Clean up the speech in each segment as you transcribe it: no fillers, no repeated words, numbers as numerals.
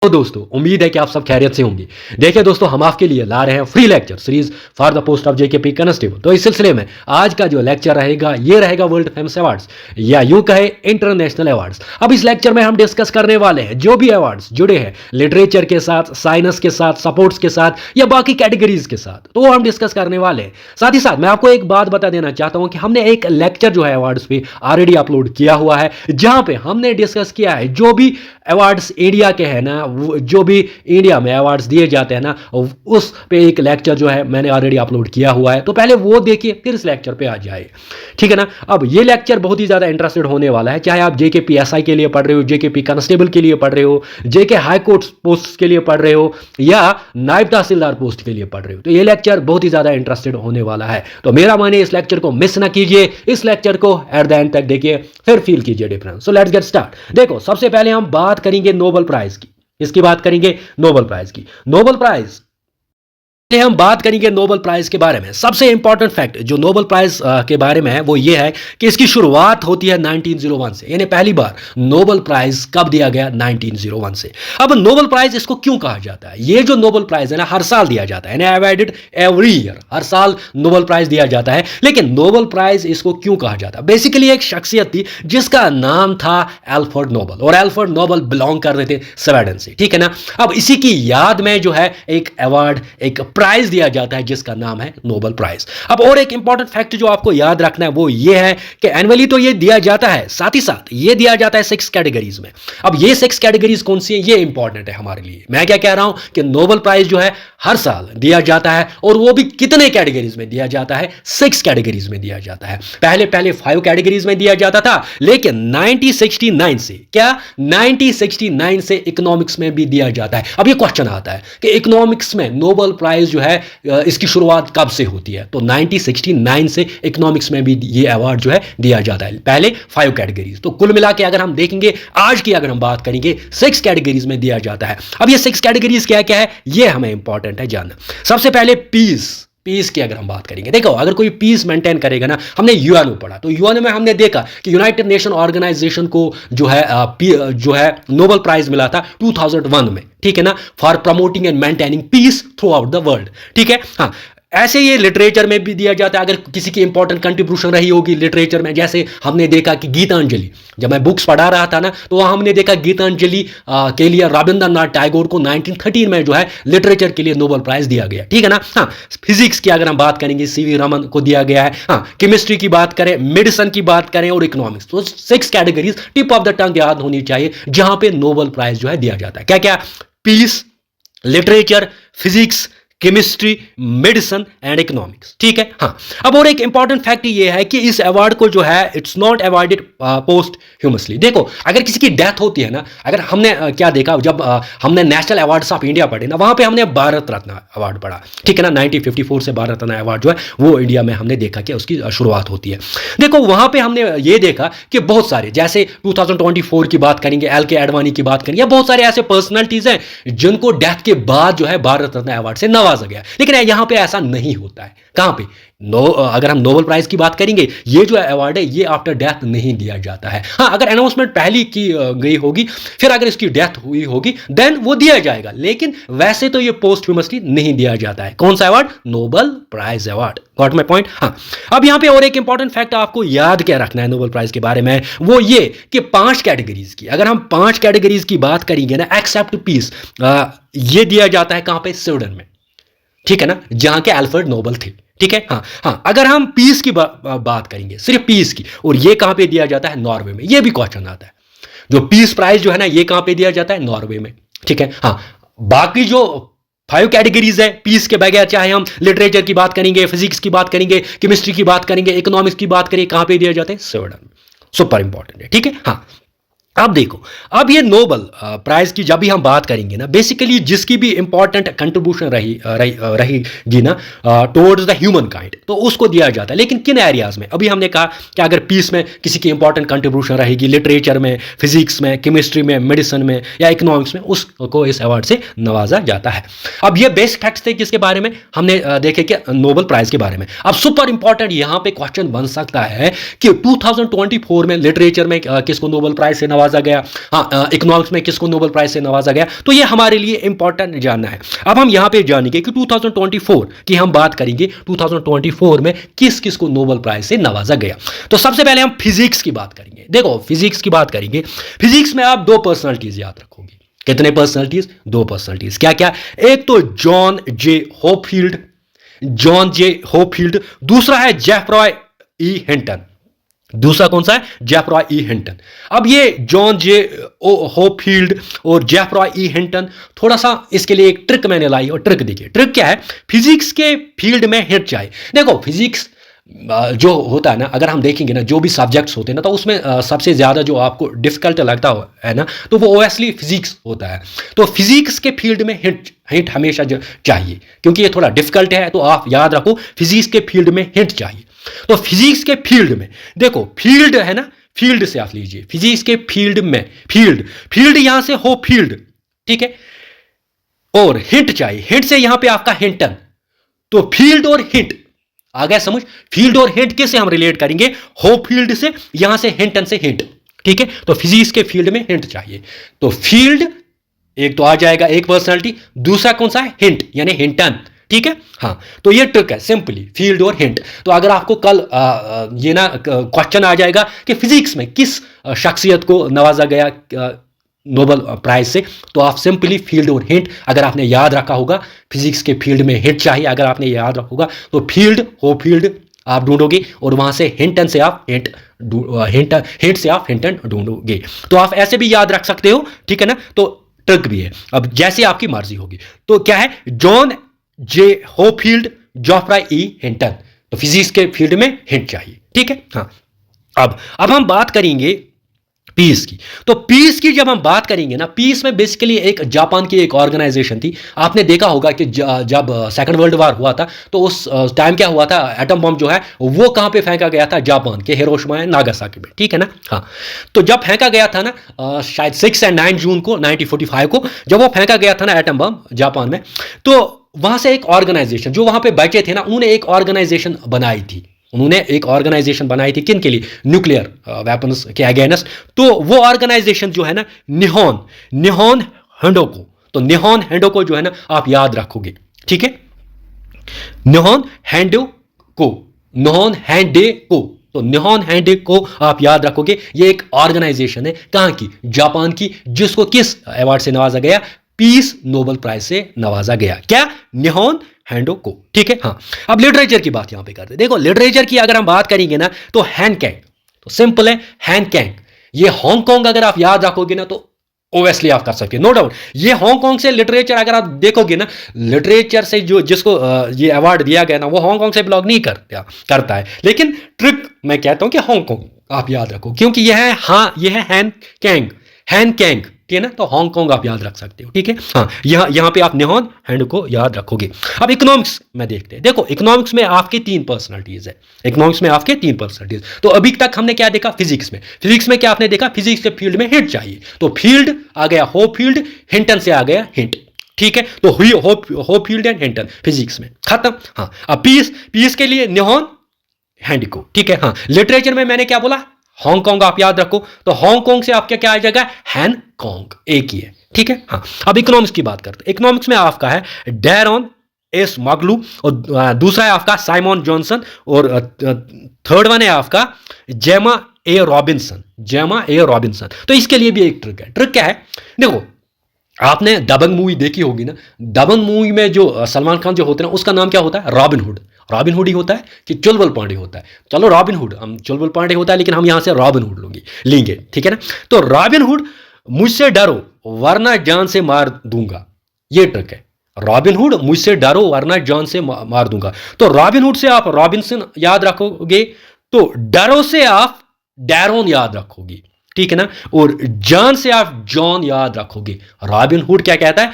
तो दोस्तों उम्मीद है कि आप सब खैरियत से होंगे। देखिए दोस्तों, हम आपके लिए ला रहे हैं free lecture series for the post of JKP constable. तो इस सिलसिले में आज का जो लेक्चर रहेगा ये रहेगा वर्ल्ड फेमस अवार्ड्स या यूं कहे इंटरनेशनल अवार्ड्स। अब इस लेक्चर में हम डिस्कस करने वाले हैं जो भी अवार्ड्स जुड़े हैं लिटरेचर के साथ, साइंस के साथ, सपोर्ट्स के साथ या बाकी कैटेगरीज के साथ, तो वो हम डिस्कस करने वाले हैं। साथ ही साथ मैं आपको एक बात बता देना चाहता हूं कि हमने एक लेक्चर जो है अवार्ड्स पे ऑलरेडी अपलोड किया हुआ है, जहां पे हमने डिस्कस किया है जो भी अवार्ड्स इंडिया के हैं ना, जो भी इंडिया में अवार्ड्स दिए जाते हैं ना, उस पे एक लेक्चर जो है मैंने ऑलरेडी अपलोड किया हुआ है। तो पहले वो देखिए फिर इस लेक्चर पे आ जाए, ठीक है ना। अब ये लेक्चर बहुत ही ज़्यादा इंटरेस्टेड होने वाला है, चाहे आप जेकेपी एसआई के लिए पढ़ रहे हो, जेकेपी कांस्टेबल के लिए पढ़ रहे हो, जेके हाई कोर्ट पोस्ट के लिए पढ़ रहे हो या नायब तहसीलदार पोस्ट के लिए पढ़ रहे हो। तो ये लेक्चर बहुत ही ज़्यादा इंटरेस्टेड होने वाला है। तो मेरा माने इस लेक्चर को मिस ना कीजिए, इस लेक्चर को एट द एंड तक देखिए, फिर फील कीजिए difference. So let's get start. देखो, सबसे पहले हम बात करेंगे नोबेल प्राइज की। इसकी बात करेंगे नोबेल प्राइज की। नोबेल प्राइज हम बात करेंगे नोबेल प्राइज के बारे में। सबसे इंपॉर्टेंट फैक्ट जो नोबेल प्राइज के बारे में है वो ये है कि इसकी शुरुआत होती है 1901 से, यानी पहली बार नोबेल प्राइज कब दिया गया? 1901 से। अब नोबेल प्राइज इसको क्यों कहा जाता है? ये जो नोबेल प्राइज है ना, हर साल दिया जाता है, अवॉर्डेड एवरी ईयर, हर साल नोबेल प्राइज दिया जाता है। लेकिन नोबेल प्राइज इसको क्यों कहा जाता है? बेसिकली एक शख्सियत थी जिसका नाम था एल्फ्रेड नोबेल, और एल्फ्रेड नोबेल बिलोंग कर रहे थे स्वीडन से, ठीक है ना। अब इसी की याद में जो है एक अवार्ड, एक प्राइज दिया जाता है जिसका नाम है नोबेल प्राइज। अब और एक इंपॉर्टेंट फैक्ट जो आपको याद रखना है वो ये है कि एनुअली तो ये दिया जाता है, साथ ही साथ ये दिया जाता है 6 कैटेगरीज में। अब ये 6 कैटेगरीज कौन सी है ये इंपॉर्टेंट है हमारे लिए। मैं क्या कह रहा हूं कि नोबेल प्राइज जो है हर साल दिया जाता है, और वो भी कितने कैटेगरीज में दिया जाता है? 6 कैटेगरीज में दिया जाता है। पहले 5 कैटेगरीज में दिया जाता था, लेकिन 1969 से, क्या 1969 से इकोनॉमिक्स में भी दिया जाता है। अब ये क्वेश्चन आता है कि इकोनॉमिक्स में नोबेल प्राइज जो है इसकी शुरुआत कब से होती है? तो 1969 से इकोनॉमिक्स में भी ये अवार्ड जो है दिया जाता है, पहले 5 कैटेगरीज। तो कुल मिला के अगर हम देखेंगे, आज की अगर हम बात करेंगे, 6 कैटेगरीज में दिया जाता है। अब ये 6 कैटेगरीज क्या क्या है ये हमें इंपॉर्टेंट है जानना। सबसे पहले पीस की अगर हम बात करेंगे, देखो अगर कोई पीस मेंटेन करेगा ना, हमने यूएनओ पढ़ा, तो यूएनओ में हमने देखा कि यूनाइटेड नेशन ऑर्गेनाइजेशन को जो है नोबेल प्राइज मिला था 2001 में, ठीक है ना, for promoting and maintaining peace throughout the world, ठीक है। हाँ, ऐसे ये लिटरेचर में भी दिया जाता है। अगर किसी की इंपॉर्टेंट कंट्रीब्यूशन रही होगी लिटरेचर में, जैसे हमने देखा कि गीतांजलि, जब मैं बुक्स पढ़ा रहा था ना, तो वहाँ हमने देखा गीतांजलि के लिए रविंद्रनाथ टैगोर को 1913 में जो है लिटरेचर के लिए नोबेल प्राइज दिया गया, ठीक है ना। हाँ, फिजिक्स की अगर हम बात करेंगे सीवी रमन को दिया गया है। हाँ, केमिस्ट्री की बात करें, मेडिसिन की बात करें और इकोनॉमिक्स, तो 6 categories tip of the tongue याद होनी चाहिए जहां पे नोबेल प्राइज जो है दिया जाता है। क्या क्या? Peace, literature, physics, chemistry, medicine and economics, ठीक है। हाँ, अब और एक इंपॉर्टेंट फैक्ट ये है कि इस अवार्ड को जो है इट्स नॉट अवार्डेड पोस्ट ह्यूमसली। देखो, अगर किसी की डेथ होती है ना, अगर हमने क्या देखा, जब हमने नेशनल अवार्ड्स ऑफ इंडिया पढ़े ना, वहां पे हमने भारत रत्न अवार्ड पढ़ा, ठीक है ना। 1954 से भारत रत्न अवार्ड जो है वो इंडिया में हमने देखा कि उसकी शुरुआत होती है। देखो, वहां पे हमने ये देखा कि बहुत सारे, जैसे 2024 की बात करेंगे, LK आडवाणी की बात करेंगे, बहुत सारे ऐसे पर्सनैलिटीज हैं जिनको डेथ के बाद जो है भारत रत्न अवार्ड से नवाजा गया। लेकिन यहां पे ऐसा नहीं होता है। कहां पे? अगर हम नोबेल प्राइज की बात करेंगे, ये जो अवार्ड है ये आफ्टर डेथ नहीं दिया जाता है। हाँ, अगर अनाउंसमेंट पहली की गई होगी, फिर अगर इसकी डेथ हुई होगी, देन वो दिया जाएगा, लेकिन वैसे तो ये पोस्टह्यूमसली नहीं दिया जाता है। कौन सा award? Nobel prize award. Got my point? हाँ, अब यहां पे और एक इंपॉर्टेंट फैक्ट आपको याद क्या रखना है नोबेल प्राइज के बारे में, वो ये कि 5 कैटेगरीज की, अगर हम 5 कैटेगरीज की बात करेंगे ना, एक्सेप्ट पीस, ये दिया जाता है कहां पे? स्वीडन में, ठीक है ना, जहां के एल्फ्रेड नोबेल थे, ठीक है। हाँ हाँ, अगर हम पीस की बात करेंगे, सिर्फ पीस की, और ये कहां पे दिया जाता है? नॉर्वे में। ये भी क्वेश्चन आता है, जो पीस प्राइज जो है ना, ये कहां पे दिया जाता है? नॉर्वे में, ठीक है। हाँ, बाकी जो 5 कैटेगरीज है पीस के बगैर, चाहे हम लिटरेचर की बात करेंगे, फिजिक्स की बात करेंगे, केमिस्ट्री की बात करेंगे, इकोनॉमिक्स की बात करेंगे, कहां पे दिया जाता है? स्वीडन में। सुपर इंपॉर्टेंट है, ठीक है। हाँ, अब देखो, अब ये नोबेल प्राइज की जब भी हम बात करेंगे ना, बेसिकली जिसकी भी इंपॉर्टेंट कंट्रीब्यूशन रहेगी ना टुवर्ड्स द ह्यूमन काइंड, तो उसको दिया जाता है। लेकिन किन एरियाज में? अभी हमने कहा कि अगर पीस में किसी की इंपॉर्टेंट कंट्रीब्यूशन रहेगी, लिटरेचर में, फिजिक्स में, केमिस्ट्री में, मेडिसिन में या इकोनॉमिक्स में, उसको इस अवार्ड से नवाजा जाता है। अब ये बेसिक फैक्ट्स थे किसके बारे में हमने देखे कि नोबेल प्राइज के बारे में। अब सुपर इंपॉर्टेंट यहां पे क्वेश्चन बन सकता है कि 2024 में लिटरेचर में किसको नोबेल प्राइज से नवाजा नवाजा गया, हाँ इकोनॉमिक्स में किसको नोबेल प्राइज से नवाजा गया, तो ये हमारे लिए इंपॉर्टेंट जानना है। अब हम यहाँ पे जानेंगे कि 2024 की हम बात करेंगे, 2024 में किस किस को नोबेल प्राइज से नवाजा गया। तो सबसे पहले हम फिजिक्स की बात करेंगे। देखो फिजिक्स की बात करेंगे, फिजिक्स में आप 2 पर्सनालिटीज याद रखोगे। कितने पर्सनालिटीज? 2 पर्सनालिटीज। क्या क्या? एक तो जॉन जे होपफील्ड, जॉन जे होपफील्ड, दूसरा है जेफरॉय ई हिंटन। दूसरा कौन सा है? जेफरॉय ई हिंटन। अब ये जॉन जे होपफील्ड और जेफरॉय ई हिंटन, थोड़ा सा इसके लिए एक ट्रिक मैंने लाई, और ट्रिक देखिए। ट्रिक क्या है? फिजिक्स के फील्ड में हिट चाहिए। देखो फिजिक्स जो होता है ना, अगर हम देखेंगे ना, जो भी सब्जेक्ट्स होते हैं ना, तो उसमें सबसे ज़्यादा जो आपको डिफिकल्ट लगता है ना, तो वो ओएसली फिजिक्स होता है। तो फिजिक्स के फील्ड में हिंट हमेशा चाहिए, क्योंकि ये थोड़ा डिफिकल्ट है। तो आप याद रखो फिजिक्स के फील्ड में हिंट चाहिए। तो फिजिक्स के फील्ड में देखो, फील्ड है ना, फील्ड से आप लीजिए। फिजिक्स के फील्ड में फील्ड यहां से हो फील्ड, ठीक है, और हिंट चाहिए। हिंट से यहां पे आपका हिंटन। तो फील्ड और हिंट आ गया समझ। फील्ड और हिंट किससे हम रिलेट करेंगे? हो फील्ड से, यहां से हिंटन से हिंट, ठीक है। तो फिजिक्स के फील्ड में हिंट चाहिए। तो फील्ड एक तो आ जाएगा, एक पर्सनालिटी। दूसरा कौन सा है? हिंट, यानी हिंटन, ठीक है। हाँ, तो ये ट्रिक है, सिंपली फील्ड और हिंट। तो अगर आपको कल ये ना क्वेश्चन आ जाएगा कि फिजिक्स में किस शख्सियत को नवाजा गया नोबेल प्राइज से, तो आप सिंपली फील्ड और हिंट अगर आपने याद रखा होगा, फिजिक्स के फील्ड में हिंट चाहिए अगर आपने याद रखा होगा, तो फील्ड हो फील्ड आप ढूंढोगे, और वहां से हिंटन से आप हिंट से आप हिंटन ढूंढोगे। तो आप ऐसे भी याद रख सकते हो, ठीक है ना। तो ट्रिक भी है, अब जैसे आपकी मर्जी होगी। तो क्या है? जॉन जे होपफील्ड, जेफरॉय ई हिंटन। तो फिजिक्स के फील्ड में हिंट चाहिए, ठीक है। हाँ, अब हम बात करेंगे पीस की। तो पीस की जब हम बात करेंगे ना, पीस में बेसिकली एक जापान की एक ऑर्गेनाइजेशन थी। आपने देखा होगा कि जब सेकंड वर्ल्ड वॉर हुआ था, तो उस टाइम क्या हुआ था, एटम बम जो है वो कहां पे फेंका गया था? जापान के हिरोशिमा एंड नागासाकी में, ठीक है ना। हाँ, तो जब फेंका गया था ना, शायद 6 और 9 जून को 1945 को, जब वो फेंका गया था ना एटम बम जापान में, तो वहां से एक ऑर्गेनाइजेशन जो वहां पे बचे थे ना, उन्होंने एक ऑर्गेनाइजेशन बनाई थी। उन्होंने एक ऑर्गेनाइजेशन बनाई थी, किन के लिए? न्यूक्लियर वेपन्स के अगेंस्ट। तो वो ऑर्गेनाइजेशन जो है ना, निहोन हेंडोको। तो निहोन हेंडोको जो है ना, आप याद रखोगे, ठीक है। निहोन हैंडोको, निहोन हैंडेको। तो निहोन हैंडेको आप याद रखोगे। ये एक ऑर्गेनाइजेशन है, कहां की? जापान की, जिसको किस अवार्ड से नवाजा गया? पीस नोबेल प्राइज से नवाजा गया। क्या? निहोन हैंडोको, ठीक है। हाँ, अब लिटरेचर की बात यहां पे करते हैं। देखो लिटरेचर की अगर हम बात करेंगे ना, तो हैन कैंग, तो सिंपल है हैन कैंग। ये हांगकांग अगर आप याद रखोगे ना, तो ओवेसली आप कर सकते हो, नो डाउट। ये हांगकांग से लिटरेचर अगर आप देखोगे ना, लिटरेचर से जो जिसको ये अवार्ड दिया गया ना, वो हांगकांग से बिलोंग नहीं करता है। लेकिन ट्रिक मैं कहता हूं कि हांगकांग आप याद रखो, क्योंकि यह है, हाँ ये है हैन कैंग, ठीक है ना। तो हांगकांग आप याद रख सकते हो, ठीक है। हाँ, यहां पे आप निहोन हैंड को याद रखोगे। अब इकोनॉमिक्स में देखते हैं। देखो इकोनॉमिक्स में आपके 3 पर्सनालिटीज है। इकोनॉमिक्स में आपके 3 पर्सनालिटीज। तो अभी तक हमने क्या देखा? फिजिक्स में क्या आपने देखा? फिजिक्स के फील्ड में हिंट चाहिए। तो फील्ड आ गया होप फील्ड, हिंटन से आ गया हिंट, ठीक है। तो हुई hope field and Hinton physics में खत्म। हाँ, अब पीस के लिए निहोन हैंड को, ठीक है। हाँ, लिटरेचर में मैंने क्या बोला? हांगकांग आप याद रखो। तो हांगकांग से आपका क्या आ जाएगा? हैनकांग, एक ही है, ठीक है। हाँ, अब इकोनॉमिक्स की बात करते हैं। इकोनॉमिक्स में आपका है डैरन एस मगलू, और दूसरा है आपका साइमन जॉनसन, और थर्ड वन है आपका जेमा ए रॉबिन्सन। तो इसके लिए भी एक ट्रिक है। ट्रिक क्या है? देखो आपने दबंग मूवी देखी होगी ना। दबंग मूवी में जो सलमान खान जो होते हैं ना, उसका नाम क्या होता है? रॉबिन हुड ही होता है कि चुलबुल पांडे होता है? चलो रॉबिन हुड, हम चुलबुल पांडे होता है, लेकिन हम यहां से रॉबिन हुड लेंगे, ठीक है ना। तो रॉबिन हुड, मुझसे डरो वरना जान से मार दूंगा, ये ट्रिक है। रॉबिन हुड, मुझसे डरो वरना जान से मार दूंगा। तो रॉबिन हुड से आप रॉबिन्सन याद रखोगे, तो डरो से आप डैरोन याद रखोगे, ठीक है ना। और जॉन से आप जॉन याद रखोगे। रॉबिन हुड क्या कहता है?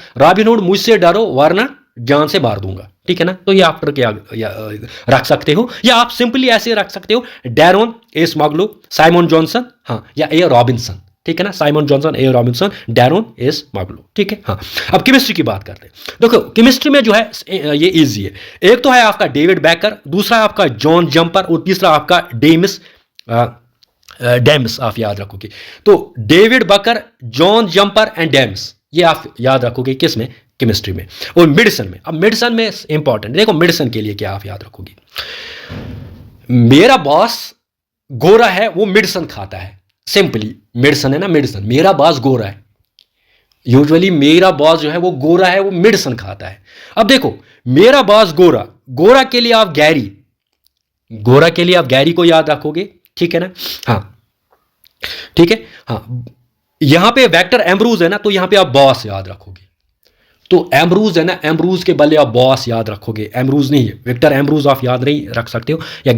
रॉबिन हुड मुझसे डरो वरना जान से मार दूंगा, ठीक है ना। तो ये आप रख सकते हो, या आप सिंपली ऐसे रख सकते हो, डैरोन ए स्मगलू, साइमन जॉनसन, हाँ, या ए रॉबिन्सन, ठीक है ना। साइमन जॉनसन, ए रॉबिन्सन, डैरोन ए स्मगलू, ठीक है। हाँ, अब केमिस्ट्री की बात करते हैं। देखो केमिस्ट्री में जो है ये इजी है। एक तो है आपका डेविड बेकर, दूसरा आपका जॉन जंपर, और तीसरा आपका डेमिस डेम्स आप याद रखोगे। तो David Baker, John Jumper and Demis, ये आप याद रखोगे किस में, केमिस्ट्री में। और मेडिसिन में, अब मेडिसिन में इंपॉर्टेंट देखो, मेडिसिन के लिए क्या आप याद रखोगे, मेरा बॉस गोरा है वो मेडिसिन खाता है, सिंपली मेडिसिन है ना, मेडिसिन, मेरा बॉस गोरा है, यूजुअली मेरा बॉस जो है वो गोरा है वो मेडिसिन खाता है। अब देखो मेरा बॉस गोरा, गोरा के लिए आप गैरी, गोरा के लिए आप गैरी को याद रखोगे, ठीक है ना, हाँ ठीक है, हाँ यहां पे वेक्टर एम्ब्रूज है ना, तो यहां पे आप बॉस याद रखोगे, तो एम्ब्रूज है ना, एम्ब्रूज के बदले आप बॉस याद रखोगे, एम्ब्रूज नहीं है, विक्टर एम्ब्रूज आप याद नहीं रख सकते हो, या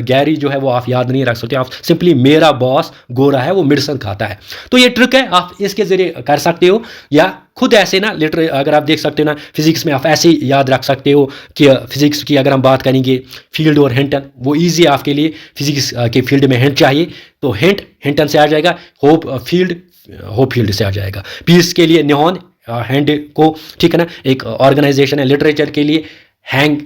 गैरी जो है वो आप याद नहीं रख सकते हो, आप सिंपली मेरा बॉस गोरा है वो मेडिसिन खाता है। तो ये ट्रिक है, आप इसके जरिए कर सकते हो, या खुद ऐसे ना लिटरे, अगर आप देख सकते हो ना फिजिक्स में, आप ऐसे याद रख सकते हो कि फिजिक्स की अगर हम बात करेंगे, फील्ड और हिंटन, वो ईजी है आपके लिए, फिजिक्स के फील्ड में हिंट चाहिए तो हिंट हिंटन से आ जाएगा, होप फील्ड से आ जाएगा, पीस के लिए न्योन हैंड को, ठीक है ना, एक ऑर्गेनाइजेशन है, लिटरेचर के लिए हैंग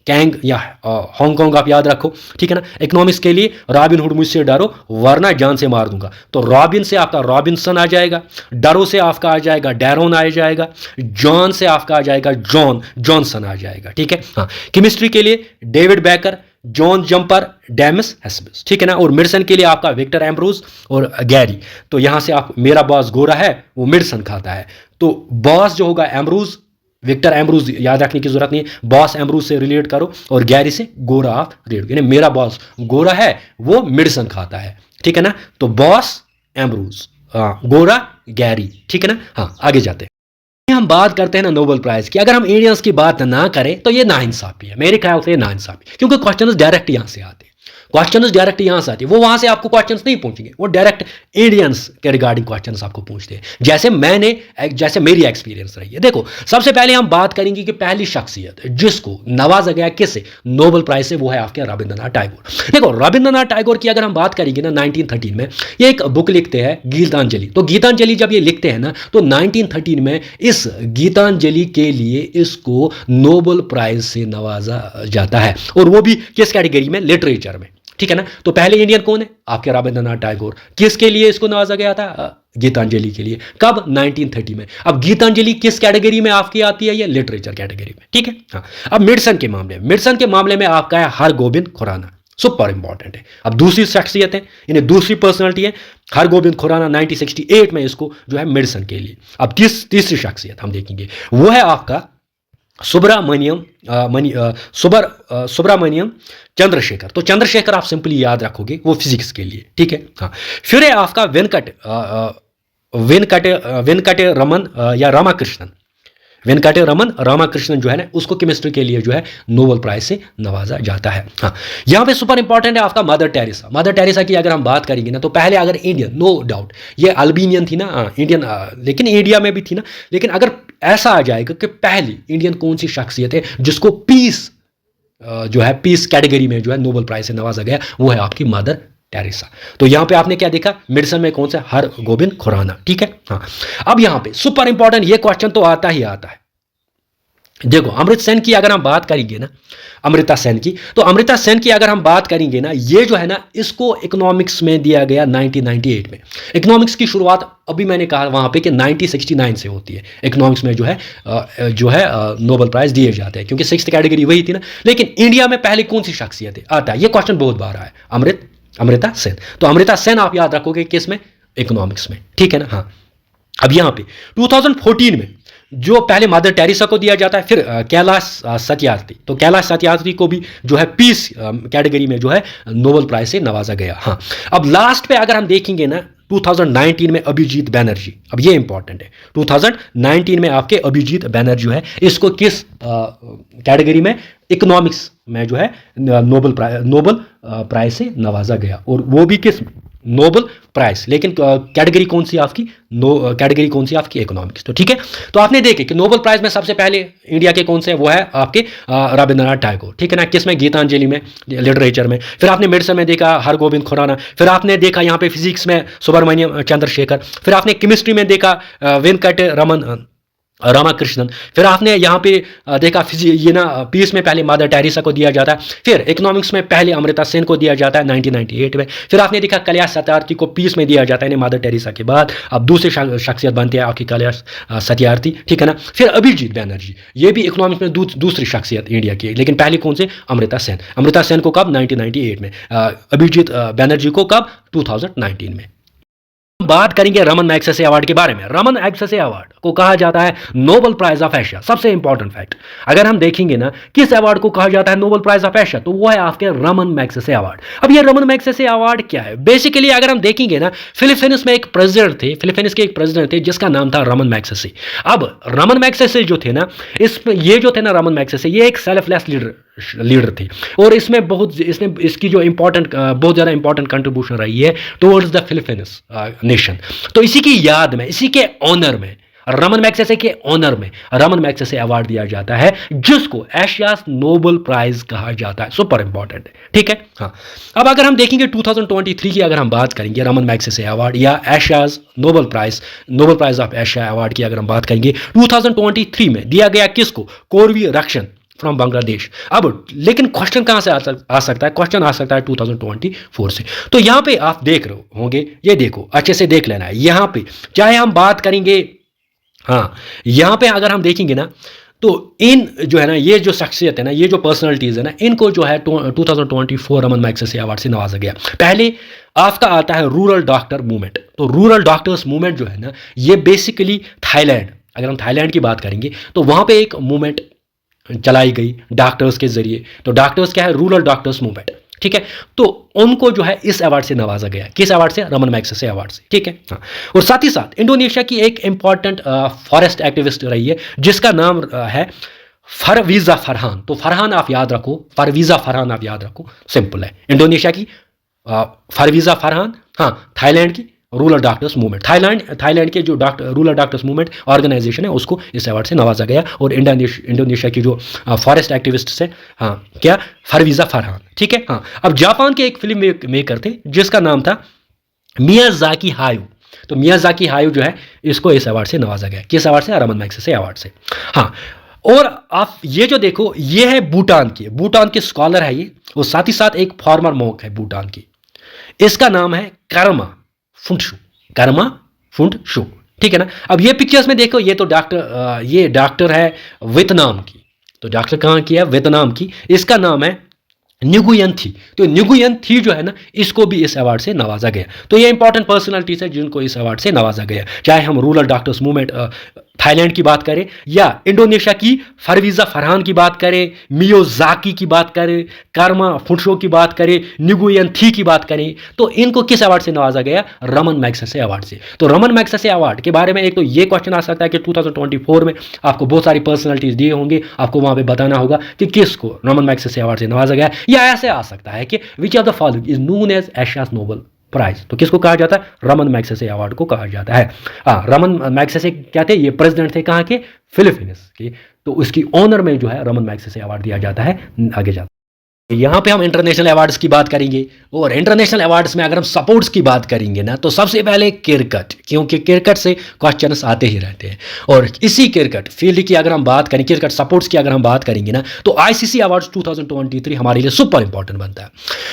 कैंग या हांगकांग आप याद रखो, ठीक है ना, इकोनॉमिक्स के लिए रॉबिन हुड मुझसे डरो वरना जान से मार दूंगा, तो रॉबिन से आपका रॉबिन्सन आ जाएगा, डरो से आपका आ जाएगा डैरोन आ जाएगा, जॉन से आपका आ जाएगा जॉनसन आ जाएगा, ठीक है। हाँ, केमिस्ट्री के लिए David Baker, John Jumper, Demis Hassabis, ठीक है ना, और मेडिसिन के लिए आपका विक्टर एम्ब्रोज और गैरी। तो यहां से आप, मेरा बॉस गोरा है वो मेडिसिन खाता है, तो बॉस जो होगा एम्ब्रोज, विक्टर एम्ब्रूज याद रखने की जरूरत नहीं है, बॉस एम्ब्रूज से रिलेट करो, और गैरी से गोरा आप रिलेट, यानी मेरा बॉस गोरा है वो मेडिसिन खाता है, ठीक है ना, तो बॉस एम्ब्रूज, गोरा गैरी, ठीक है ना। हाँ आगे जाते हैं, हम बात करते हैं ना नोबेल प्राइज की, अगर हम इंडियंस की बात ना करें तो ये नाइंसाफी है, मेरे ख्याल से ये नाइंसाफी, क्योंकि क्वेश्चन डायरेक्ट यहां से आते हैं, क्वेश्चंस डायरेक्ट यहां से आते हैं, वो वहां से आपको क्वेश्चंस नहीं पूछेंगे, वो डायरेक्ट इंडियंस के रिगार्डिंग क्वेश्चंस आपको पूछते हैं, जैसे मेरी एक्सपीरियंस रही है। देखो सबसे पहले हम बात करेंगे कि पहली शख्सियत जिसको नवाजा गया किससे, नोबेल प्राइज से, वो है आपके रविंद्रनाथ टैगोर। देखो रविंद्रनाथ टैगोर की अगर हम बात करेंगे ना, 1913 में ये एक बुक लिखते हैं गीतांजलि, तो गीतांजलि जब ये लिखते हैं ना, तो 1913 में इस गीतांजलि के लिए इसको नोबेल प्राइज से नवाजा जाता है, और वो भी किस कैटेगरी में, लिटरेचर में, ठीक है ना। तो पहले इंडियन कौन है, आपके रविंद्रनाथ टैगोर, किसके लिए इसको नवाजा गया था, गीतांजलि के लिए, कब, 1930 में। अब गीतांजलि किस कैटेगरी में आपकी आती है, ये लिटरेचर कैटेगरी में, ठीक है। हाँ, अब मेडिसिन के मामले में आपका है हरगोबिंद खुराना, सुपर इंपॉर्टेंट है। अब दूसरी शख्सियत है, इन्हें दूसरी पर्सनालिटी है हरगोबिंद खुराना, 1968 में इसको जो है मेडिसिन के लिए। अब तीसरी शख्सियत हम देखेंगे, वो है आपका सुब्रमण्यम चंद्रशेखर। तो चंद्रशेखर आप सिंपली याद रखोगे, वो फिजिक्स के लिए, ठीक है। हाँ, फिर है आपका वेंकटे रमन या रामाकृष्णन, वेंकटे रमन रामाकृष्णन जो है ना, उसको केमिस्ट्री के लिए जो है नोबेल प्राइज से नवाजा जाता है। हाँ, यहाँ पे सुपर इंपॉर्टेंट है आपका मदर टेरेसा। मदर टेरेसा की अगर हम बात करेंगे ना, तो पहले अगर इंडियन, नो डाउट ये अल्बेनियन थी ना, इंडियन, लेकिन इंडिया में भी थी ना, लेकिन अगर ऐसा आ जाएगा कि पहली इंडियन कौन सी शख्सियत है जिसको पीस जो है, पीस कैटेगरी में जो है नोबेल प्राइज से नवाजा गया, वो है आपकी मदर टेरेसा। तो यहां पे आपने क्या देखा, मेडिसिन में कौन सा, हरगोबिंद खुराना, ठीक है। हाँ, अब यहां पे सुपर इंपॉर्टेंट ये क्वेश्चन तो आता ही आता है। देखो अमृता सेन की अगर हम बात करेंगे ना, अमृता सेन की अगर हम बात करेंगे ना, ये जो है ना, इसको इकोनॉमिक्स में दिया गया 1998 में। इकोनॉमिक्स की शुरुआत अभी मैंने कहा वहां पे कि 1969 से होती है, इकोनॉमिक्स में जो है नोबेल प्राइज दिए जाते हैं, क्योंकि 6th कैटेगरी वही थी ना। लेकिन इंडिया में पहले कौन सी शख्सियत है आता है, ये क्वेश्चन बहुत बार आया है, अमृता सेन। तो अमृता सेन आप याद रखोगे किस में, इकोनॉमिक्स में, ठीक है ना। हाँ, अब यहां पे 2014 में जो पहले मदर टेरेसा को दिया जाता है, फिर कैलाश सत्यार्थी, तो कैलाश सत्यार्थी को भी जो है पीस कैटेगरी में जो है नोबेल प्राइज से नवाजा गया। हाँ, अब लास्ट पे अगर हम देखेंगे ना, 2019 में अभिजीत बैनर्जी, अब ये इंपॉर्टेंट है, 2019 में आपके अभिजीत बैनर्जी जो है, इसको किस कैटेगरी में, इकोनॉमिक्स में जो है नोबेल प्राइज से नवाजा गया, और वो भी किस, नोबेल प्राइज, लेकिन कैटेगरी कौन सी आपकी, कैटेगरी कौन सी आपकी, इकोनॉमिक्स। तो ठीक है, तो आपने देखे कि नोबेल प्राइज में सबसे पहले इंडिया के कौन से, वो है आपके रविंद्रनाथ टैगोर, ठीक है ना, किसमें, गीतांजलि में, लिटरेचर में। फिर आपने मेडिसिन में देखा हरगोबिंद खुराना, फिर आपने देखा यहाँ पे फिजिक्स में सुब्रमण्यम चंद्रशेखर, फिर आपने केमिस्ट्री में देखा वेंकट रमन रामाकृष्णन। फिर आपने यहाँ पे देखा ये ना पीस में पहले मदर टेरेसा को दिया जाता है, फिर इकोनॉमिक्स में पहले अमृता सेन को दिया जाता है 1998 में, फिर आपने देखा कैलाश सत्यार्थी को पीस में दिया जाता है मदर टेरेसा के बाद। अब दूसरी शख्सियत बनती है आपकी कैलाश सत्यार्थी, ठीक है ना। फिर अभिजीत बैनर्जी, ये भी इकोनॉमिक्स में दूसरी शख्सियत इंडिया की, लेकिन पहली कौन से, अमृता सेन। अमृता सेन को कब, 1998 में। अभिजीत बैनर्जी को कब, 2019 में। बात करेंगे रमन मैग्सेसे अवार्ड के बारे में। रमन मैग्सेसे अवार्ड को कहा जाता है नोबेल प्राइज ऑफ एशिया। सबसे इंपॉर्टेंट फैक्ट, अगर हम देखेंगे ना किस अवार्ड को कहा जाता है नोबेल प्राइज ऑफ एशिया, तो वो है आपके रमन मैग्सेसे अवार्ड। अब ये रमन मैग्सेसे अवार्ड क्या है, बेसिकली अगर हम देखेंगे ना, फिलीपींस में एक प्रेसिडेंट थे, फिलीपींस के एक प्रेसिडेंट थे जिसका नाम था रमन मैग्सेसे। अब रमन मैग्सेसे जो थे ना, इसमें ये जो थे ना रमन मैग्सेसे, ये एक सेल्फलेस लीडर थे, और इसमें इसकी जो इंपॉर्टेंट बहुत ज़्यादा इंपॉर्टेंट कंट्रीब्यूशन रही है टुवर्ड्स द फिलीपींस नेशन। तो इसी की याद में, इसी के ऑनर में, रमन मैग्सेसे के ऑनर में रमन मैग्सेसे अवार्ड दिया जाता है, जिसको एशियाज नोबेल प्राइज कहा जाता है। सुपर इंपॉर्टेंट है, ठीक है। हाँ, अब अगर हम देखेंगे 2023 की अगर हम बात करेंगे रमन मैग्सेसे अवार्ड या Asia's Nobel prize of Asia award की अगर हम बात करेंगे, 2023 में दिया गया किसको, कोरवी रक्षन फ्रॉम बांग्लादेश। अब लेकिन क्वेश्चन कहां से आ सकता है, क्वेश्चन आ सकता है 2024 से। तो यहां पे आप देख रहे होंगे, ये देखो अच्छे से देख लेना है। यहां पे चाहे हम बात करेंगे, हाँ यहां पे अगर हम देखेंगे ना, तो इन जो है ना, ये जो शख्सियत है ना, ये जो पर्सनालिटीज है ना, इनको जो है 2024 रमन मैग्सेसे अवार्ड से नवाजा गया। पहले आपका आता है रूरल डॉक्टर मूवमेंट। तो रूरल डॉक्टर्स मूवमेंट जो है ना, ये बेसिकली थाईलैंड, अगर हम थाईलैंड की बात करेंगे तो वहां पे एक मूवमेंट चलाई गई डॉक्टर्स के जरिए। तो डॉक्टर्स क्या है, रूरल डॉक्टर्स मूवमेंट, ठीक है। तो उनको जो है इस अवार्ड से नवाजा गया, किस अवार्ड से, रमन मैग्सेसे अवार्ड से, ठीक है। हाँ, और साथ ही साथ इंडोनेशिया की एक इंपॉर्टेंट फॉरेस्ट एक्टिविस्ट रही है जिसका नाम है फरवीजा फरहान। तो फरहान आप याद रखो, फरवीजा फरहान आप याद रखो, सिंपल है। इंडोनेशिया की फरवीजा फरहान, हाँ थाईलैंड की रूरल डॉक्टर्स मूवमेंट, थाईलैंड के जो रूरल डॉक्टर्स मूवमेंट ऑर्गेनाइजेशन है उसको इस अवार्ड से नवाजा गया। और इंडोनेशिया की जो फॉरेस्ट एक्टिविस्ट है, हाँ क्या, फरवीजा फरहान, ठीक है। हाँ, अब जापान के एक फिल्म मेकर थे जिसका नाम था मियाज़ाकी हायो। तो मियाज़ाकी हायो जो है, इसको इस अवार्ड से नवाजा गया, किस अवार्ड से, रमन मैग्सेसे अवार्ड से। हाँ, और आप ये जो देखो, ये है भूटान के स्कॉलर है ये, और साथ ही साथ एक फॉर्मर मोंक है भूटान की, इसका नाम है कर्मा फुंडशु, ठीक है ना। अब ये पिक्चर्स में देखो, ये तो डॉक्टर है वियतनाम की। तो डॉक्टर कहाँ की है, वियतनाम की। इसका नाम है न्युगुयन थी। तो न्युगुयन थी जो है ना, इसको भी इस अवार्ड से नवाजा गया। तो ये इंपॉर्टेंट पर्सनालिटीज है जिनको इस अवार्ड से नवाजा गया, चाहे हम रूरल डॉक्टर्स मूवमेंट थाईलैंड की बात करें, या इंडोनेशिया की फरवीजा फरहान की बात करें, मियाज़ाकी की बात करें, कर्मा फुंडशु की बात करें, न्युगुयन थी की बात करें, तो इनको किस अवार्ड से नवाजा गया, रमन मैग्सेसे अवार्ड से। तो रमन मैग्सेसे अवार्ड के बारे में एक तो ये क्वेश्चन आ सकता है कि 2024 में आपको बहुत सारी पर्सनालिटीज दिए होंगे, आपको वहां पे बताना होगा कि किसको रमन मैग्सेसे अवार्ड से नवाजा गया। या ऐसे आ सकता है कि which of the following is known as Asia's Nobel prize. तो किसको कहा जाता है, रमन मैग्सेसे अवार्ड को कहा जाता है। रमन मैग्सेसे क्या थे, ये प्रेसिडेंट थे कहाँ के, फिलीपींस के। तो उसकी ऑनर में जो है रमन मैग्सेसे अवार्ड दिया जाता है आगे जाता है। यहाँ पे हम इंटरनेशनल अवार्ड्स की बात करेंगे, और इंटरनेशनल अवार्ड्स में अगर हम सपोर्ट्स की बात करेंगे ना, तो सबसे पहले क्रिकेट, क्योंकि क्रिकेट से क्वेश्चंस आते ही रहते हैं। और इसी क्रिकेट फील्ड की अगर हम बात करें, क्रिकेट सपोर्ट्स की अगर हम बात करेंगे ना, तो आईसीसी अवार्ड्स 2023 हमारे लिए सुपर इंपॉर्टेंट बनता है।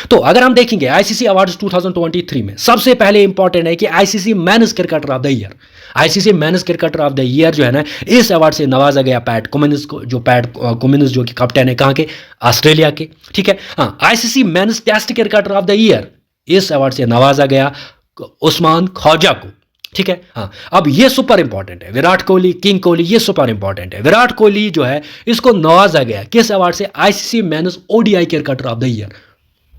तो अगर हम देखेंगे आईसीसी अवार्ड्स 2023 में सबसे पहले इंपॉर्टेंट है कि ICC men's cricketer of the year, ICC men's cricketer of the year जो है ना, इस अवार्ड से नवाजा गया पैट कुमिन्स को, जो पैट कुमिन्स जो कि कैप्टन है कहाँ के, ऑस्ट्रेलिया के, ठीक है। हाँ, ICC men's test cricketer of the year, इस अवार्ड से नवाजा गया उस्मान ख्वाजा को, ठीक है। हाँ, अब ये सुपर इंपॉर्टेंट है, विराट कोहली, किंग कोहली, ये सुपर इंपॉर्टेंट है। विराट कोहली जो है, इसको नवाजा गया किस अवार्ड से, ICC men's ODI cricketer of the year,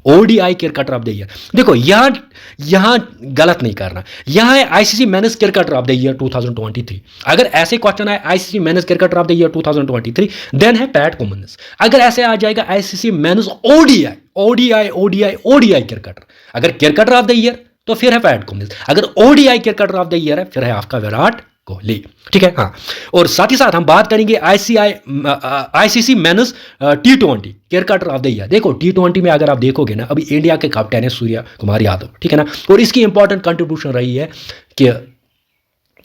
ODI cricketer of the year. देखो यहां गलत नहीं करना, यहां है ICC men's cricketer of the year 2023। अगर ऐसे क्वेश्चन है ICC men's cricketer of the year 2023, then है पैट कुमिन्स। अगर ऐसे आ जाएगा आईसीसी मेंस ओडीआई क्रिकेटर, अगर क्रिकेटर ऑफ द ईयर तो फिर है पैट कुमिन्स, अगर ODI cricketer of the year है फिर है आपका विराट कोहली, ठीक है। हाँ, और साथ ही साथ हम बात करेंगे ICC men's T20 cricketer of the year. देखो T20 में अगर आप देखोगे ना, अभी इंडिया के कैप्टन है सूर्य कुमार यादव, ठीक है ना। और इसकी इंपॉर्टेंट कंट्रीब्यूशन रही है कि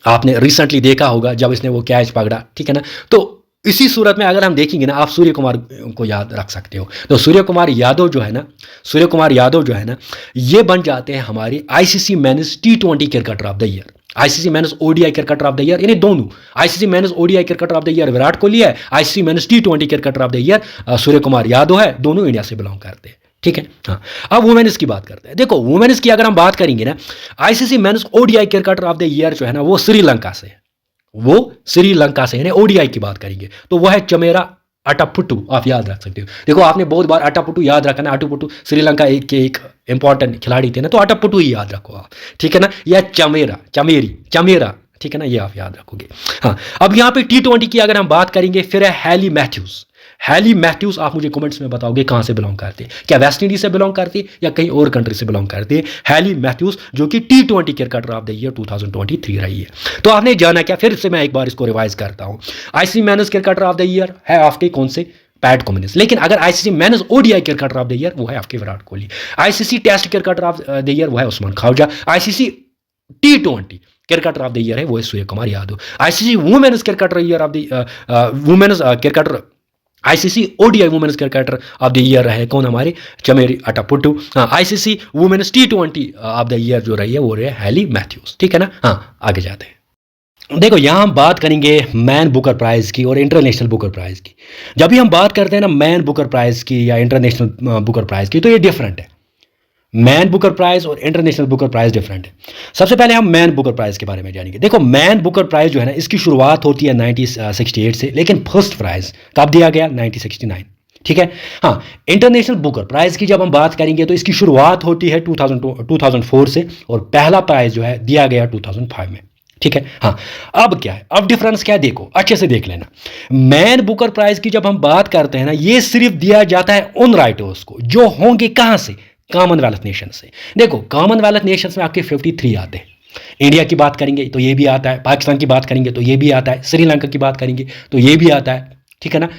आपने रिसेंटली देखा होगा जब इसने वो कैच पकड़ा, ठीक है ना। तो इसी सूरत में अगर हम देखेंगे ना, आप सूर्य कुमार को याद रख सकते हो। तो सूर्य कुमार यादव जो है ना, ये बन जाते हैं हमारे ICC men's T20 cricketer of the year, ICC men's ODI cricketer of the year, यानी दोनों ICC men's ODI cricketer of the year Virat Kohli है, ICC men's T20 cricketer of the year Surya Kumar Yadav है, दोनों इंडिया से बिलोंग करते हैं, ठीक है। हाँ, अब वुमेन्स की बात करते हैं। देखो वुमेन्स की अगर हम बात करेंगे ना, ICC men's ODI cricketer of the year जो है ना, वो श्रीलंका से यानी ओडीआई की बात करेंगे तो वो है चमेरा अटापुट्टू, आप याद रख सकते हो। देखो आपने बहुत बार अटापुट्टू याद रखा ना, अटापुट्टू श्रीलंका एक इंपॉर्टेंट खिलाड़ी थे ना, तो अटापुट्टू ही याद रखो आप, ठीक है ना, या चमेरा, ठीक है ना, ये आप याद रखोगे। हाँ, अब यहाँ पे T20 की अगर हम बात करेंगे, फिर है हैली मैथ्यूज। आप मुझे कमेंट्स में बताओगे कहाँ से बिलोंग करते हैं, क्या वेस्ट इंडीज से बिलोंग करती है या कहीं और कंट्री से बिलोंग करती है। हैली मैथ्यूज जो कि T20 cricketer of the year 2023 रही है। तो आपने जाना क्या, फिर से मैं एक बार इसको रिवाइज करता हूँ। ICC men's cricketer of the year है आपके कौन से, पैट कमिंस। लेकिन अगर ICC men's ODI cricketer of the year वो है आपके Virat Kohli. ICC test cricketer of the year वो है Usman Khawaja. ICC T20 cricketer of the year है वो है Surya Kumar Yadav. ICC women's cricketer year of the women's cricketer ICC ODI women's cricketer of the year रहे कौन, हमारे चमेरी अटापुट्टू। हाँ, ICC women's T20 of the year जो रही है वो रहे हैली मैथ्यूज, ठीक है ना। हाँ, आगे जाते हैं। देखो यहाँ हम बात करेंगे मैन बुकर प्राइज की और इंटरनेशनल बुकर प्राइज की। जब भी हम बात करते हैं ना मैन बुकर प्राइज की या इंटरनेशनल बुकर प्राइज की, तो ये डिफरेंट है। मैन बुकर प्राइज और इंटरनेशनल बुकर प्राइज डिफरेंट है। सबसे पहले हम मैन बुकर प्राइज के बारे में जानेंगे। देखो मैन बुकर प्राइज जो है ना, इसकी शुरुआत होती है 1968 से, लेकिन फर्स्ट प्राइज कब दिया गया, 1969, ठीक है। हाँ, इंटरनेशनल बुकर प्राइज की जब हम बात करेंगे तो इसकी शुरुआत होती है 2004 से, और पहला प्राइज जो है दिया गया 2005 में, ठीक है। हाँ, अब क्या है, अब डिफरेंस क्या है, देखो अच्छे से देख लेना। मैन बुकर प्राइज की जब हम बात करते हैं ना, ये सिर्फ दिया जाता है उन राइटर्स को जो होंगे कहां से, कॉमनवेल्थ नेशन से। देखो कॉमनवेल्थ नेशंस में आपके 53 आते हैं। इंडिया की बात करेंगे तो ये भी आता है, पाकिस्तान की बात करेंगे तो ये भी आता है, श्रीलंका की बात करेंगे तो ये भी आता है, ठीक है ना।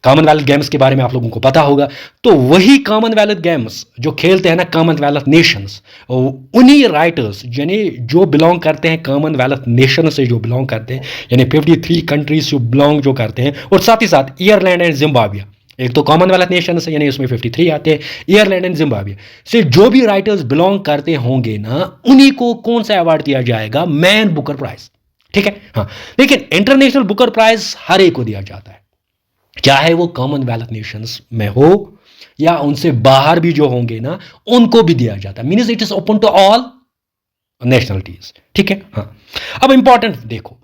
कॉमनवेल्थ गेम्स के बारे में आप लोगों को पता होगा। तो वही कॉमनवेल्थ गेम्स जो खेलते हैं ना कॉमनवेल्थ नेशंस, उन्हीं राइटर्स यानी जो बिलोंग करते हैं कॉमनवेल्थ नेशन से, जो बिलोंग करते हैं यानी 53 कंट्रीज जो बिलोंग जो करते हैं, और साथ ही साथ ईयरलैंड एंड जिम्बाब्वे, एक तो कॉमनवेल्थ नेशन से यानी उसमें 53 आते हैं, ईयरलैंड एंड जिम्बाब्वे से जो भी राइटर्स बिलोंग करते होंगे ना, उन्हीं को कौन सा अवार्ड दिया जाएगा, मैन बुकर प्राइज, ठीक है। हाँ, लेकिन इंटरनेशनल बुकर प्राइज हर एक को दिया जाता है, चाहे वो कॉमनवेल्थ नेशंस में हो या उनसे बाहर भी जो होंगे ना, उनको भी दिया जाता है। Means it is open to all nationalities, ठीक है। हाँ, अब इंपॉर्टेंट देखो,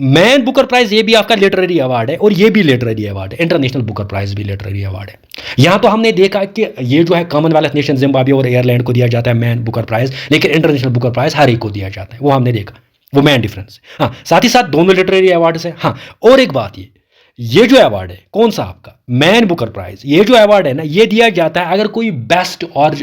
मैन बुकर प्राइज ये भी आपका लिटरेरी अवार्ड है और ये भी लिटरेरी अवार्ड है, इंटरनेशनल बुकर प्राइज भी लिटरेरी अवार्ड है। यहां तो हमने देखा कि ये जो है कॉमनवेल्थ नेशन जिम्बाब्वे और आयरलैंड को दिया जाता है मैन बुकर प्राइज, लेकिन इंटरनेशनल बुकर प्राइज हर एक को दिया जाता है, वो हमने देखा, वो मैन डिफरेंस। हाँ, साथ ही साथ दोनों लिटरेरी अवार्ड है। हाँ, और एक बात, ये जो अवार्ड है कौन सा आपका मैन बुकर प्राइज, ये जो अवार्ड है ना, ये दिया जाता है अगर कोई बेस्ट और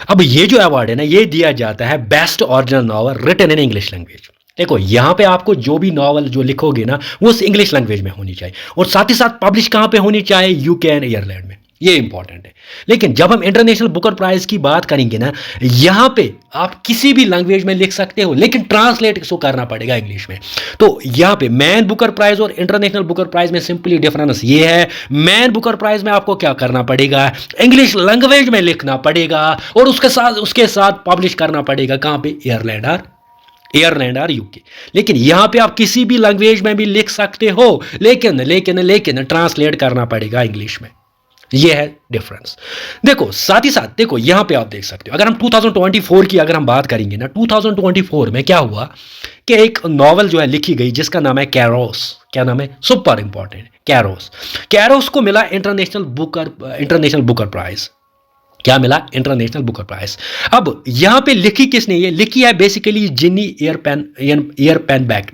अब ये जो अवार्ड है ना, ये दिया जाता है best original novel written in English language. देखो यहां पे आपको जो भी नॉवल जो लिखोगे ना, वो इंग्लिश लैंग्वेज में होनी चाहिए, और साथ ही साथ पब्लिश कहां पे होनी चाहिए, यूके एंड आयरलैंड में, ये इंपॉर्टेंट है। लेकिन जब हम इंटरनेशनल बुकर प्राइज की बात करेंगे ना, यहां पे आप किसी भी लैंग्वेज में लिख सकते हो, लेकिन ट्रांसलेट इसको करना पड़ेगा इंग्लिश में। तो यहां पे मैन बुकर प्राइज और इंटरनेशनल बुकर प्राइज में सिंपली डिफरेंस ये है, मैन बुकर प्राइज में आपको क्या करना पड़ेगा, इंग्लिश लैंग्वेज में लिखना पड़ेगा, और उसके साथ पब्लिश करना पड़ेगा कहां पे, आयरलैंड और यूके। लेकिन यहां पे आप किसी भी लैंग्वेज में भी लिख सकते हो, लेकिन ट्रांसलेट करना पड़ेगा इंग्लिश में। ये है डिफरेंस। देखो साथ ही साथ देखो यहां पे आप देख सकते हो, अगर हम 2024 की अगर हम बात करेंगे ना, 2024 में क्या हुआ कि एक नॉवल जो है लिखी गई जिसका नाम है कैरोस। क्या नाम है, सुपर इंपॉर्टेंट, कैरोस को मिला इंटरनेशनल बुकर प्राइज। क्या मिला, इंटरनेशनल बुकर प्राइज। अब यहां पे लिखी किसने, ये लिखी है बेसिकली जिन्नी एयरपेनबैक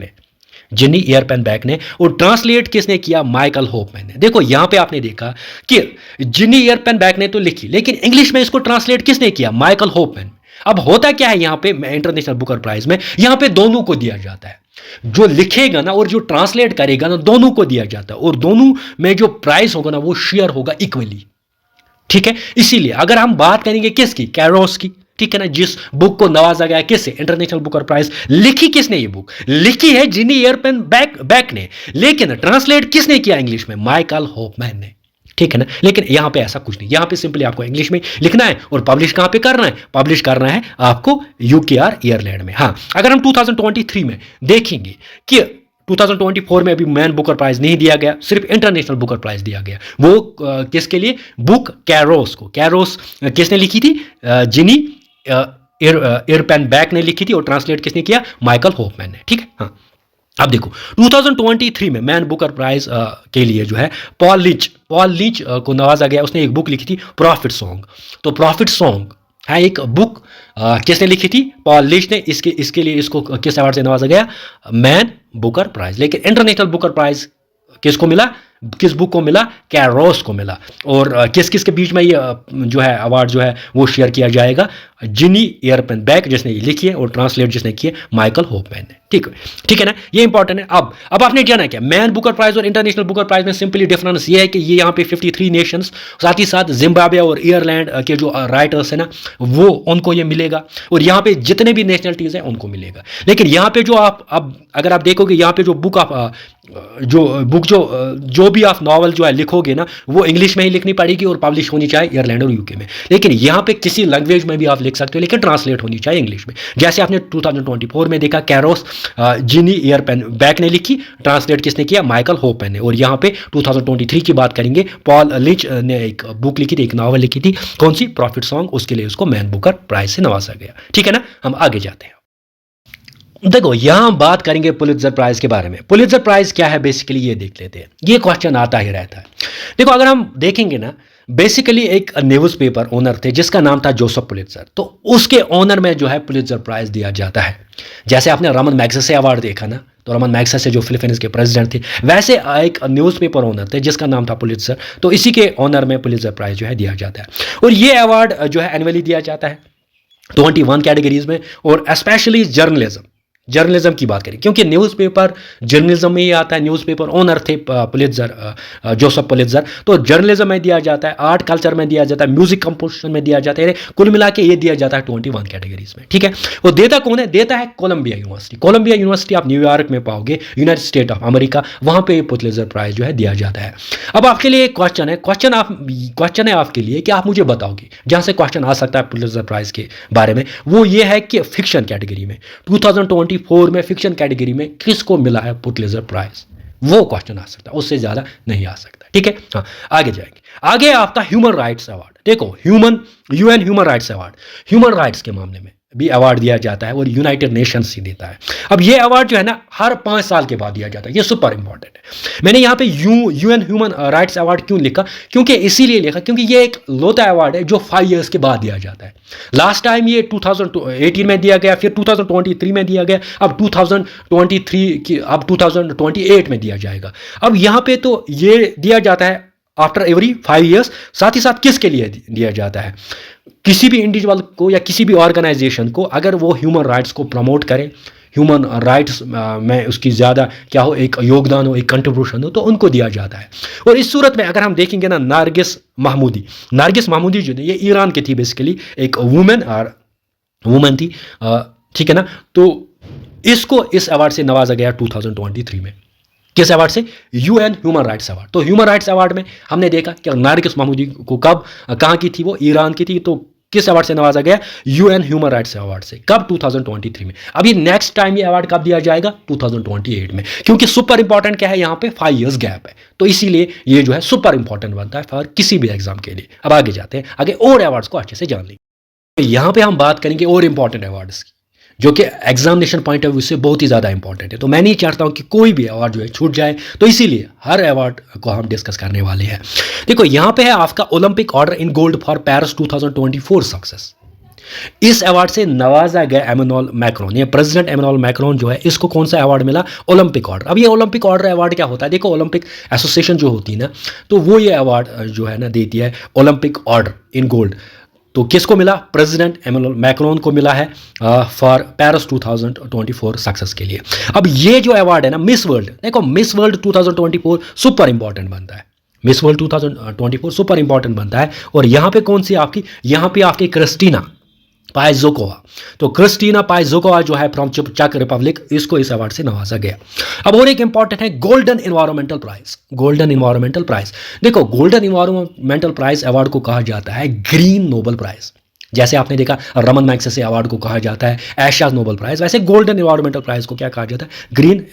ने, और ट्रांसलेट किसने किया, माइकल होपमैन ने। देखो यहां पे आपने देखा कि जिन्नी एयरपेनबैक ने तो लिखी, लेकिन इंग्लिश में इसको ट्रांसलेट किसने किया, माइकल होपमैन। अब होता क्या है यहां पे इंटरनेशनल बुकर प्राइज में, यहां पे दोनों को दिया जाता है, जो लिखेगा ना और जो ट्रांसलेट करेगा ना, दोनों को दिया जाता है, और दोनों में जो प्राइस होगा ना वो शेयर होगा इक्वली, ठीक है। इसीलिए अगर हम बात करेंगे किसकी, कैरोस की, ठीक है ना, जिस बुक को नवाजा गया किससे, इंटरनेशनल बुकर प्राइज। लिखी किसने ये बुक, लिखी है जिनी एयरपेन बैक ने, लेकिन ट्रांसलेट किसने किया इंग्लिश में, माइकल होफमैन ने, ठीक है ना। लेकिन यहां पे ऐसा कुछ नहीं, यहां पे सिंपली आपको इंग्लिश में लिखना है और पब्लिश कहां पे करना है, पब्लिश करना है आपको यूकेआर आयरलैंड में। हाँ, अगर हम 2023 में देखेंगे कि 2024 में अभी मैन बुकर प्राइज नहीं दिया गया, सिर्फ इंटरनेशनल बुकर प्राइज दिया गया। वो किसके लिए, बुक कैरोस को, कैरोस किसने लिखी थी, जिनी एयरपेन बैक ने लिखी थी, और ट्रांसलेट किसने किया, माइकल होफमैन ने, ठीक है। हाँ, अब देखो 2023 में मैन बुकर प्राइज के लिए जो है पॉल लीच को नवाजा गया। उसने एक बुक लिखी थी प्रॉफिट सॉन्ग। तो प्रॉफिट सॉन्ग है एक बुक, किसने लिखी थी, पॉल लीच ने। इसके लिए इसको किस अवार्ड से नवाजा गया, मैन बुकर प्राइज। लेकिन इंटरनेशनल बुकर प्राइज किसको मिला, किस बुक को मिला, कैरोस को मिला। और किस किस के बीच में ये जो है अवार्ड जो है वो शेयर किया जाएगा, जिनी एयरपेन बैक जिसने ये लिखी है, और ट्रांसलेट जिसने की है माइकल होफमैन ने, ठीक है ना। ये इंपॉर्टेंट है। अब आपने जाना क्या, मैन बुकर प्राइज और इंटरनेशनल बुकर प्राइज में सिंपली डिफरेंस ये है कि ये यहाँ पे 53 नेशंस, साथ ही साथ जिम्बाब्वे और आयरलैंड के जो राइटर्स है ना, वो उनको ये मिलेगा, और यहाँ पे जितने भी नेशनलिटीज हैं उनको मिलेगा। लेकिन यहाँ पे जो आप अब अगर आप देखोगे, यहाँ पे जो बुक आप जो भी आप नॉवल जो है लिखोगे ना, वो इंग्लिश में ही लिखनी पड़ेगी और पब्लिश होनी चाहिए आयरलैंड और यूके में। लेकिन यहाँ पे किसी लैंग्वेज में भी आप लिख सकते हो, लेकिन ट्रांसलेट होनी चाहिए इंग्लिश में। जैसे आपने 2024 में देखा, कैरोस जिनी एयरपेन बैक ने लिखी, ट्रांसलेट किसने किया, माइकल होफमैन ने। और यहाँ पे 2023 की बात करेंगे, पॉल लिच ने एक बुक लिखी थी, एक नॉवल लिखी थी, कौन सी, प्रॉफिट सॉन्ग। उसके लिए उसको मैन बुकर प्राइज से नवाजा गया, ठीक है ना। हम आगे जाते हैं। देखो यहां बात करेंगे पुलित्जर प्राइज के बारे में। पुलित्जर प्राइज क्या है बेसिकली, ये देख लेते हैं। ये क्वेश्चन आता ही रहता है। देखो अगर हम देखेंगे ना, बेसिकली एक न्यूज़पेपर ओनर थे जिसका नाम था जोसेफ पुलित्जर। तो उसके ओनर में जो है पुलित्जर प्राइज दिया जाता है। जैसे आपने रमन मैग्सेसे अवार्ड देखा ना, तो रमन मैग्सेसे जो फिलीपींस के प्रेसिडेंट थे, वैसे एक न्यूज़पेपर ओनर थे जिसका नाम था पुलित्जर। तो इसी के ओनर में पुलित्जर प्राइज जो है दिया जाता है। और ये अवार्ड जो है एनुअली दिया जाता है 21 कैटेगरीज में, और स्पेशली जर्नलिज्म की बात करें, क्योंकि न्यूज़पेपर जर्नलिज्म में ही आता है। न्यूज़पेपर ओनर थे पुलित्जर, जोसेफ पुलित्जर। तो जर्नलिज्म में दिया जाता है, आर्ट कल्चर में दिया जाता है, म्यूजिक कंपोजिशन में दिया जाता है। कुल मिला के ये दिया जाता है 21 कैटेगरीज में, ठीक है। वो देता कौन है, देता है कोलंबिया यूनिवर्सिटी। कोलंबिया यूनिवर्सिटी आप न्यूयॉर्क में पाओगे, यूनाइटेड स्टेट ऑफ अमेरिका, वहां पे पुलित्जर प्राइज जो है दिया जाता है। अब आपके लिए एक क्वेश्चन है आपके लिए कि आप मुझे बताओगे, जहां से क्वेश्चन आ सकता है पुलित्जर प्राइज के बारे में, वो ये है कि फिक्शन कैटेगरी में 2024 में फिक्शन कैटेगरी में किसको मिला है पुलित्जर प्राइज। वो क्वेश्चन आ सकता है, उससे ज्यादा नहीं आ सकता, ठीक है। हाँ, आगे जाएंगे। आगे आपका ह्यूमन राइट्स अवार्ड। देखो UN human rights award, human rights के मामले में भी अवार्ड दिया जाता है, और यूनाइटेड नेशंस ही देता है। अब ये अवार्ड जो है ना, हर 5 साल के बाद दिया जाता है। ये सुपर इंपॉर्टेंट है। मैंने यहाँ पे यूएन ह्यूमन राइट्स अवार्ड क्यों लिखा, क्योंकि इसीलिए लिखा क्योंकि ये एक लोता अवार्ड है जो 5 ईयर्स के बाद दिया जाता है। लास्ट टाइम ये 2018 में दिया गया, फिर 2023 में दिया गया, अब 2028 में दिया जाएगा। अब यहाँ पे तो ये दिया जाता है आफ्टर एवरी 5 ईयर्स। साथ ही साथ किसके लिए दिया जाता है, किसी भी इंडिविजुअल को या किसी भी ऑर्गेनाइजेशन को, अगर वो ह्यूमन राइट्स को प्रमोट करे, ह्यूमन राइट्स में उसकी ज़्यादा क्या हो, एक योगदान हो, एक कंट्रीब्यूशन हो, तो उनको दिया जाता है। और इस सूरत में अगर हम देखेंगे ना, नारगिस महमूदी जो ये ईरान की थी, बेसिकली एक वुमेन थी, ठीक है ना। तो इसको इस अवार्ड से नवाजा गया 2023 में। किस अवार्ड से, यूएन ह्यूमन राइट्स अवार्ड। तो ह्यूमन राइट्स अवार्ड में हमने देखा कि नारगिस महमूदी को कहाँ की थी, वो ईरान की थी। तो किस अवार्ड से नवाजा गया, यूएन ह्यूमन राइट्स अवार्ड से। कब, 2023 में। अभी नेक्स्ट टाइम ये अवार्ड कब दिया जाएगा, 2028 में। क्योंकि सुपर इंपॉर्टेंट क्या है, यहाँ पे 5 इयर्स गैप है, तो इसीलिए ये जो है सुपर इंपॉर्टेंट बनता है फॉर किसी भी एग्जाम के लिए। अब आगे जाते हैं, आगे और अवार्ड्स को अच्छे से जान लेंगे। यहाँ पे हम बात करेंगे और इंपॉर्टेंट अवार्ड्स की, जो कि एग्जामिनेशन पॉइंट ऑफ व्यू से बहुत ही ज़्यादा इंपॉर्टेंट है। तो मैं नहीं चाहता हूं कि कोई भी अवार्ड जो है छूट जाए, तो इसीलिए हर अवार्ड को हम डिस्कस करने वाले हैं। देखो यहाँ पे है आपका Olympic order in gold for Paris 2024 success. इस अवार्ड से नवाजा गया एमेनुअल मैक्रोन, ये प्रेसिडेंट एमेनुअल मैक्रोन जो है, इसको कौन सा अवार्ड मिला, ओलंपिक ऑर्डर। अब ये ओलंपिक ऑर्डर अवार्ड क्या होता है, देखो ओलंपिक एसोसिएशन जो होती है ना, तो वो ये अवार्ड जो है ना देती है, ओलंपिक ऑर्डर इन गोल्ड। तो किसको मिला, प्रेसिडेंट एमेनुअल मैक्रोन को मिला है फॉर पेरिस 2024 सक्सेस के लिए। अब ये जो अवार्ड है ना, मिस वर्ल्ड, देखो मिस वर्ल्ड 2024 सुपर इंपॉर्टेंट बनता है। मिस वर्ल्ड 2024 सुपर इंपॉर्टेंट बनता है। और यहाँ पे कौन सी आपकी, यहाँ पे आपकी क्रिस्टीना पाइजोकोवा। तो क्रिस्टीना पाइजोकोवा जो है फ्रॉम चेक रिपब्लिक, इसको इस अवार्ड से नवाजा गया। अब और एक इंपॉर्टेंट है golden environmental prize. Golden environmental prize, देखो गोल्डन इन्वायरमेंटल प्राइज अवार्ड को कहा जाता है ग्रीन नोबेल प्राइज। जैसे आपने देखा रमन मैग्सेसे अवार्ड को कहा जाता है एशियाज नोबेल प्राइज, वैसे गोल्डन इन्वायरमेंटल प्राइज को क्या कहा जाता है, ग्रीन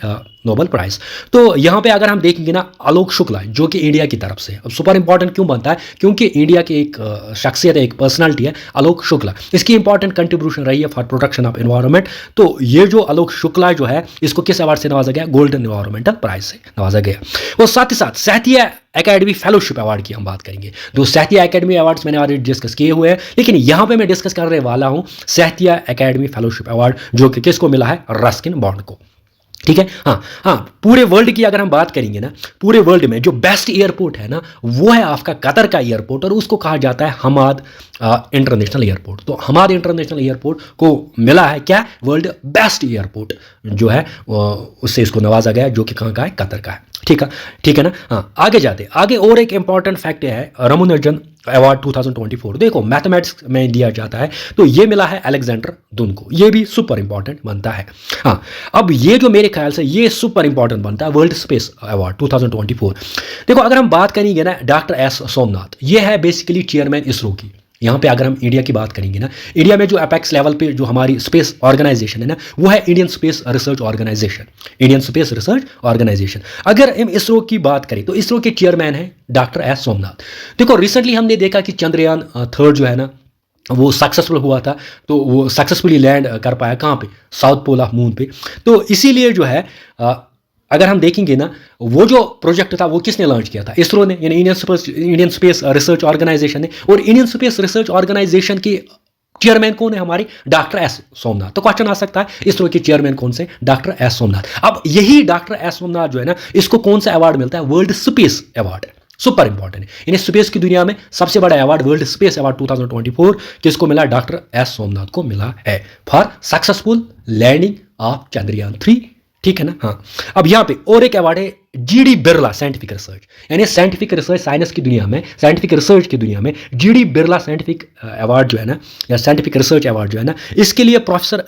नोबेल प्राइज। तो यहाँ पे अगर हम देखेंगे ना, आलोक शुक्ला जो कि इंडिया की तरफ से, अब सुपर इंपॉर्टेंट क्यों बनता है, क्योंकि इंडिया की एक शख्सियत है, एक पर्सनालिटी है आलोक शुक्ला, इसकी इंपॉर्टेंट कंट्रीब्यूशन रही है फॉर प्रोटेक्शन ऑफ एनवायरनमेंट। तो ये जो आलोक शुक्ला जो है, इसको किस अवार्ड से नवाजा गया, गोल्डन इन्वायरमेंटल प्राइज से नवाजा गया। और साथ ही साथ साहित्य एकेडमी फेलोशिप अवार्ड की हम बात करेंगे। दो साहित्य एकेडमी अवार्ड्स मैंने ऑलरेडी डिस्कस किए हुए हैं, लेकिन यहां पे मैं डिस्कस करने वाला हूं साहित्य एकेडमी फेलोशिप अवार्ड, जो कि किसको मिला है, रस्किन बॉन्ड को। ठीक है, हाँ, पूरे वर्ल्ड की अगर हम बात करेंगे ना, पूरे वर्ल्ड में जो बेस्ट एयरपोर्ट है ना, वो है आपका कतर का एयरपोर्ट, और उसको कहा जाता है हमाद इंटरनेशनल एयरपोर्ट। तो हमाद इंटरनेशनल एयरपोर्ट को मिला है क्या, वर्ल्ड बेस्ट एयरपोर्ट जो है, उससे इसको नवाजा गया, जो कि कहाँ का है, कतर का है। ठीक है ना। हाँ, आगे जाते आगे और एक इंपॉर्टेंट फैक्ट है रामानुजन अवार्ड 2024, देखो मैथमेटिक्स में दिया जाता है, तो ये मिला है अलेक्जेंडर दुन को, ये भी सुपर इंपॉर्टेंट बनता है। हाँ, अब ये जो मेरे ख्याल से ये सुपर इंपॉर्टेंट बनता है वर्ल्ड स्पेस अवार्ड 2024। देखो अगर हम बात करेंगे ना, डॉक्टर एस सोमनाथ, ये है बेसिकली चेयरमैन इसरो की। यहाँ पे अगर हम इंडिया की बात करेंगे ना, इंडिया में जो अपेक्स लेवल पे जो हमारी स्पेस ऑर्गेनाइजेशन है ना, वो है Indian space research organisation, Indian space research organisation. अगर हम इसरो की बात करें तो इसरो के चेयरमैन है डॉक्टर एस सोमनाथ। देखो रिसेंटली हमने देखा कि चंद्रयान 3 जो है ना, वो सक्सेसफुल हुआ था, तो वो सक्सेसफुली लैंड कर पाया कहाँ पे, साउथ पोल ऑफ मून पे। तो इसीलिए जो है अगर हम देखेंगे ना, वो जो प्रोजेक्ट था वो किसने लॉन्च किया था, इसरो ने, यानी इंडियन स्पेस रिसर्च ऑर्गेनाइजेशन ने। और इंडियन स्पेस रिसर्च ऑर्गेनाइजेशन की चेयरमैन कौन है, हमारी डॉक्टर एस सोमनाथ। तो क्वेश्चन आ सकता है इसरो के चेयरमैन कौन से, डॉक्टर एस सोमनाथ। अब यही डॉक्टर एस सोमनाथ जो है ना, इसको कौन सा अवार्ड मिलता है, world space award, super important है। इन्हें स्पेस की दुनिया में सबसे बड़ा अवार्ड वर्ल्ड स्पेस अवार्ड 2024 किसको मिला, डॉक्टर एस सोमनाथ को मिला है for successful landing of Chandrayaan 3। ठीक है ना। हाँ, अब यहाँ पे और एक अवार्ड है जीडी बिरला साइंटिफिक रिसर्च, यानी साइंटिफिक रिसर्च, साइंस की दुनिया में, साइंटिफिक रिसर्च की दुनिया में जीडी बिरला साइंटिफिक अवार्ड जो है ना, या साइंटिफिक रिसर्च अवार्ड जो है ना, इसके लिए प्रोफेसर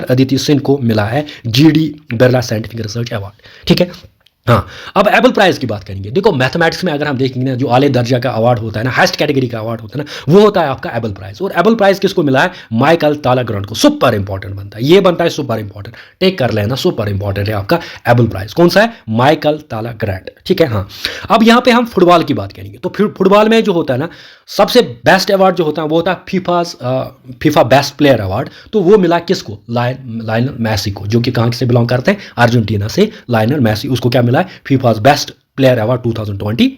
अदिति सिंह को मिला है GD Birla scientific research award. ठीक है। हाँ, अब एबल प्राइज की बात करेंगे। देखो मैथमेटिक्स में अगर हम देखेंगे ना, जो आले दर्जा का अवार्ड होता है ना, हाईएस्ट कैटेगरी का अवार्ड होता है ना, वो होता है आपका एबल प्राइज। और एबल प्राइज किसको मिला है, माइकल तालाग्रांट को। सुपर इंपॉर्टेंट बनता है, ये बनता है सुपर इंपॉर्टेंट, टेक कर लेना, सुपर इंपॉर्टेंट है आपका एबल प्राइज। कौन सा है, माइकल तालाग्रांट। ठीक है। हाँ, अब यहाँ पे हम फुटबॉल की बात करेंगे। तो फुटबॉल में जो होता है ना, सबसे बेस्ट अवार्ड जो होता है वो होता है फीफा बेस्ट प्लेयर अवार्ड। तो वो मिला किसको, लायनल मैसी को, जो कि कहाँ से बिलोंग करते हैं, अर्जेंटीना से लायनल मैसी, उसको क्या मिला है, FIFA best player award 2023।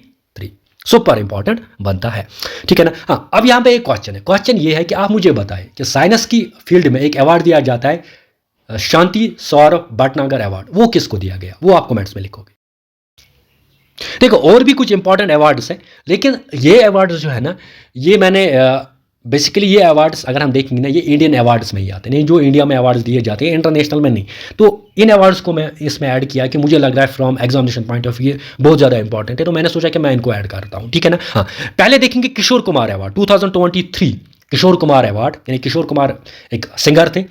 Super important बनता है। ठीक है ना। हाँ, अब यहाँ पे एक क्वेश्चन है, क्वेश्चन ये है कि आप मुझे बताएं कि साइंस की फील्ड में एक अवार्ड दिया जाता है शांति सौरभ भटनागर अवार्ड, वो किसको दिया गया, वो आप कमेंट्स में लिखोगे। देखो और भी कुछ इंपॉर्टेंट अवार्ड्स हैं, लेकिन ये अवार्ड्स जो है ना, ये मैंने बेसिकली ये अवार्ड्स अगर हम देखेंगे ना, ये इंडियन अवार्ड्स में ही आते हैं, नहीं जो इंडिया में अवार्ड्स दिए जाते हैं, इंटरनेशनल में नहीं। तो इन अवार्ड्स को मैं इसमें ऐड किया कि मुझे लग रहा है from examination point of view बहुत ज़्यादा इंपॉर्टेंट है, तो मैंने सोचा कि मैं इनको ऐड करता हूँ। ठीक है ना। हाँ, पहले देखेंगे किशोर कुमार अवार्ड 2023, किशोर कुमार अवार्ड, यानी किशोर कुमार एक सिंगर थे,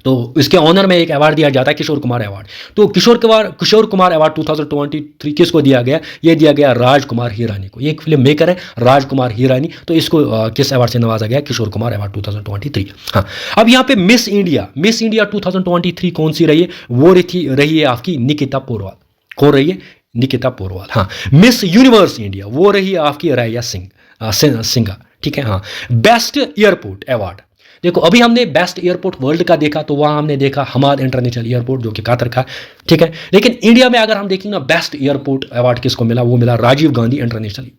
तो इसके ऑनर में एक अवार्ड दिया जाता है किशोर कुमार अवार्ड। तो किशोर कुमार अवार्ड 2023 किसको दिया गया, ये दिया गया राजकुमार हिरानी को। ये एक फिल्म मेकर है राजकुमार हिरानी, तो इसको किस अवार्ड से नवाजा गया, किशोर कुमार अवार्ड 2023। हाँ, अब यहाँ पे मिस इंडिया 2023 कौन सी रही है, वो रही है आपकी निकिता पोरवाल। कौन रही है, निकिता पोरवाल। हाँ, मिस यूनिवर्स इंडिया वो रही है आपकी राया सिंघा। ठीक है। हाँ, बेस्ट एयरपोर्ट अवार्ड, देखो अभी हमने बेस्ट एयरपोर्ट वर्ल्ड का देखा, तो वहां हमने देखा हमाद इंटरनेशनल एयरपोर्ट जो कि कतर का। ठीक है। लेकिन इंडिया में अगर हम देखेंगे ना, बेस्ट एयरपोर्ट अवार्ड किसको मिला, वो मिला राजीव गांधी इंटरनेशनल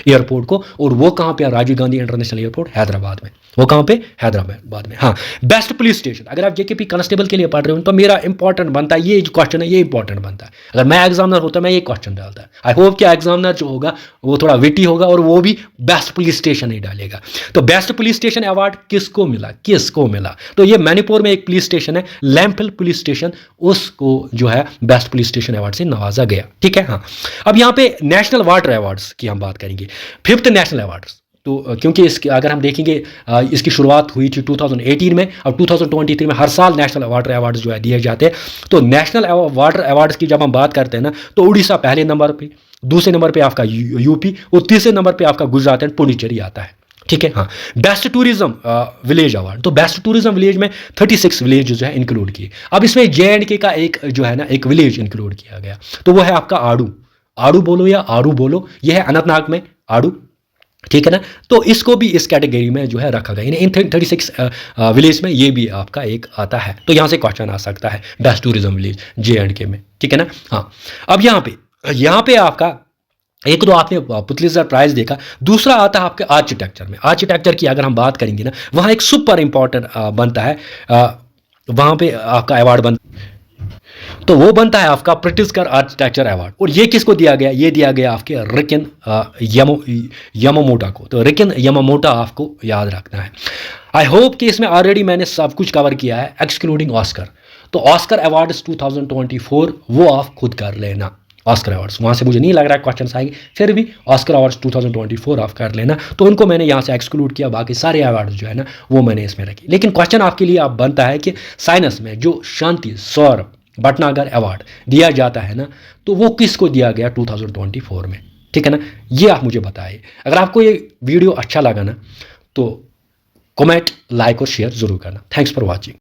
एयरपोर्ट को। और वो कहाँ पे है, राजीव गांधी इंटरनेशनल एयरपोर्ट हैदराबाद में। वो कहाँ पे, हैदराबाद में। हाँ, बेस्ट पुलिस स्टेशन, अगर आप जेकेपी कांस्टेबल के लिए पढ़ रहे हो तो मेरा इंपॉर्टेंट बनता है ये जो क्वेश्चन है, ये इंपॉर्टेंट बनता है। अगर मैं एग्जामिनर होता मैं ये क्वेश्चन डालता है। आई होप कि एग्जामिनर जो होगा वो थोड़ा विटी होगा और वो भी बेस्ट पुलिस स्टेशन ही डालेगा। तो बेस्ट पुलिस स्टेशन अवार्ड किसको मिला, तो ये मणिपुर में एक पुलिस स्टेशन है लैम्फिल पुलिस स्टेशन, उसको जो है बेस्ट पुलिस स्टेशन अवार्ड से नवाजा गया। ठीक है। हाँ, अब यहाँ पे नेशनल वाटर अवार्ड्स की हम बात करेंगे। 5th नेशनल अवार्ड्स तो क्योंकि इसके अगर हम देखेंगे इसकी शुरुआत हुई थी 2018 में, और 2023 में हर साल नेशनल वाटर अवार्ड्स जो है दिए जाते हैं। तो नेशनल वाटर अवार्ड्स की जब हम बात करते हैं ना, तो उड़ीसा पहले नंबर पे, दूसरे नंबर पे आपका यूपी, और तीसरे नंबर पे आपका गुजरात एंड पुडुचेरी आता है। ठीक है, हाँ। बेस्ट टूरिज्म विलेज अवार्ड, तो बेस्ट टूरिज्म विलेज में 36 विलेज जो है इंक्लूड किए। अब इसमें J&K का एक जो है ना एक विलेज इंक्लूड किया गया, तो वो है आपका आड़ू। आड़ू बोलो या आड़ू बोलो, ये है अनंतनाग में आड़ू। ठीक है ना, तो इसको भी इस कैटेगरी में जो है रखा गया, इन 36 विलेज में ये भी आपका एक आता है। तो यहाँ से क्वेश्चन आ सकता है बेस्ट टूरिज्म विलेज J&K में। ठीक है ना, हाँ। अब यहाँ पे आपका एक तो आपने पुतलिस्टर प्राइज देखा, दूसरा आता है आपके आर्किटेक्चर में। आर्किटेक्चर की अगर हम बात करेंगे ना, वहाँ एक सुपर इंपॉर्टेंट बनता है, वहाँ पे आपका अवार्ड तो वो बनता है आपका प्रिटिस्कर आर्किटेक्चर अवार्ड। और ये किसको दिया गया? ये दिया गया आपके रिकन यामामोटा को। तो रिकन यामामोटा आपको याद रखना है। आई होप कि इसमें ऑलरेडी मैंने सब कुछ कवर किया है एक्सक्लूडिंग ऑस्कर। तो ऑस्कर अवार्ड्स 2024 वो आप खुद कर लेना। ऑस्कर अवार्ड्स वहाँ से मुझे नहीं लग रहा है क्वेश्चन आएंगे, फिर भी ऑस्कर अवार्ड्स 2024 आप कर लेना। तो उनको मैंने यहाँ से एक्सक्लूड किया, बाकी सारे अवार्ड्स जो है ना वो मैंने इसमें रखे। लेकिन क्वेश्चन आपके लिए आप बनता है कि साइंस में जो शांति सौरभ भटनागर अवार्ड दिया जाता है ना, तो वो किसको दिया गया 2024 में? ठीक है ना, ये आप मुझे बताइए। अगर आपको ये वीडियो अच्छा लगा ना, तो कमेंट, लाइक और शेयर जरूर करना। Thanks for watching.